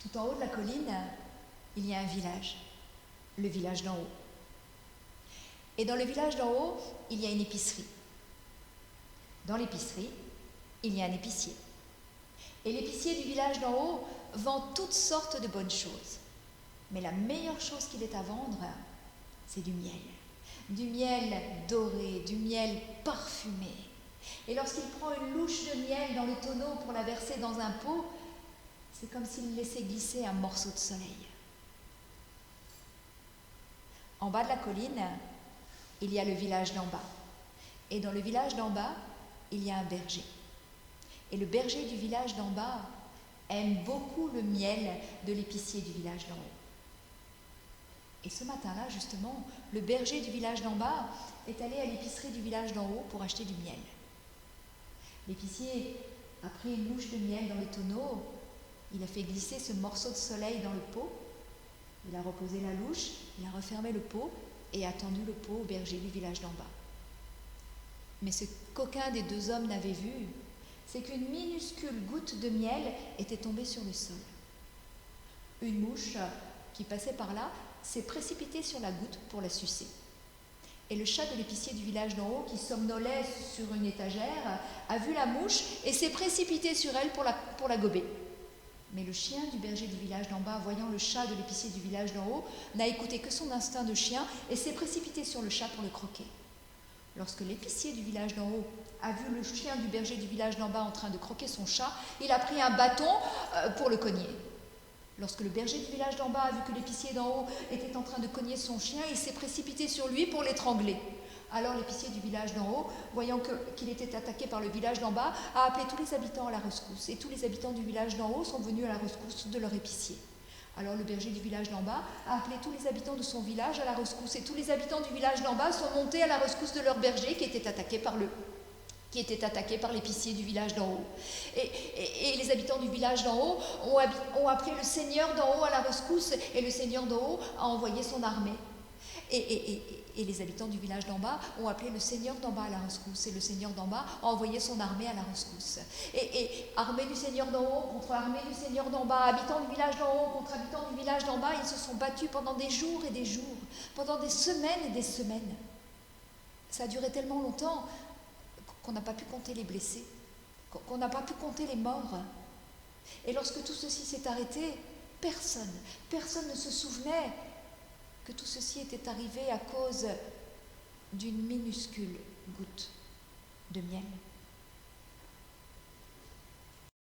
Tout en haut de la colline, il y a un village, le village d'en haut. Et dans le village d'en haut, il y a une épicerie. Dans l'épicerie, il y a un épicier. Et l'épicier du village d'en haut vend toutes sortes de bonnes choses. Mais la meilleure chose qu'il ait à vendre, c'est du miel. Du miel doré, du miel parfumé. Et lorsqu'il prend une louche de miel dans le tonneau pour la verser dans un pot, c'est comme s'il laissait glisser un morceau de soleil. En bas de la colline, il y a le village d'en bas. Et dans le village d'en bas, il y a un berger. Et le berger du village d'en bas aime beaucoup le miel de l'épicier du village d'en haut. Et ce matin-là, justement, le berger du village d'en bas est allé à l'épicerie du village d'en haut pour acheter du miel. L'épicier a pris une louche de miel dans le tonneau, il a fait glisser ce morceau de soleil dans le pot, il a reposé la louche, il a refermé le pot et a tendu le pot au berger du village d'en bas. Mais ce qu'aucun des deux hommes n'avait vu, c'est qu'une minuscule goutte de miel était tombée sur le sol. Une mouche qui passait par là s'est précipitée sur la goutte pour la sucer. Et le chat de l'épicier du village d'en haut, qui somnolait sur une étagère, a vu la mouche et s'est précipité sur elle pour la gober. Mais le chien du berger du village d'en bas, voyant le chat de l'épicier du village d'en haut, n'a écouté que son instinct de chien et s'est précipité sur le chat pour le croquer. Lorsque l'épicier du village d'en haut a vu le chien du berger du village d'en bas en train de croquer son chat, il a pris un bâton pour le cogner. Lorsque le berger du village d'en bas a vu que l'épicier d'en haut était en train de cogner son chien, il s'est précipité sur lui pour l'étrangler. Alors l'épicier du village d'en haut, voyant qu'il était attaqué par le village d'en bas, a appelé tous les habitants à la rescousse. Et tous les habitants du village d'en haut sont venus à la rescousse de leur épicier. Alors le berger du village d'en bas a appelé tous les habitants de son village à la rescousse. Et tous les habitants du village d'en bas sont montés à la rescousse de leur berger qui était attaqué par l'épicier du village d'en haut. Et les habitants du village d'en haut ont appelé le seigneur d'en haut à la rescousse, et le seigneur d'en haut a envoyé son armée. Et les habitants du village d'en bas ont appelé le seigneur d'en bas à la rescousse, et le seigneur d'en bas a envoyé son armée à la rescousse. Et armée du seigneur d'en haut contre armée du seigneur d'en bas, habitants du village d'en haut contre habitants du village d'en bas, ils se sont battus pendant des jours et des jours, pendant des semaines et des semaines. Ça a duré tellement longtemps qu'on n'a pas pu compter les blessés, qu'on n'a pas pu compter les morts. Et lorsque tout ceci s'est arrêté, personne ne se souvenait que tout ceci était arrivé à cause d'une minuscule goutte de miel.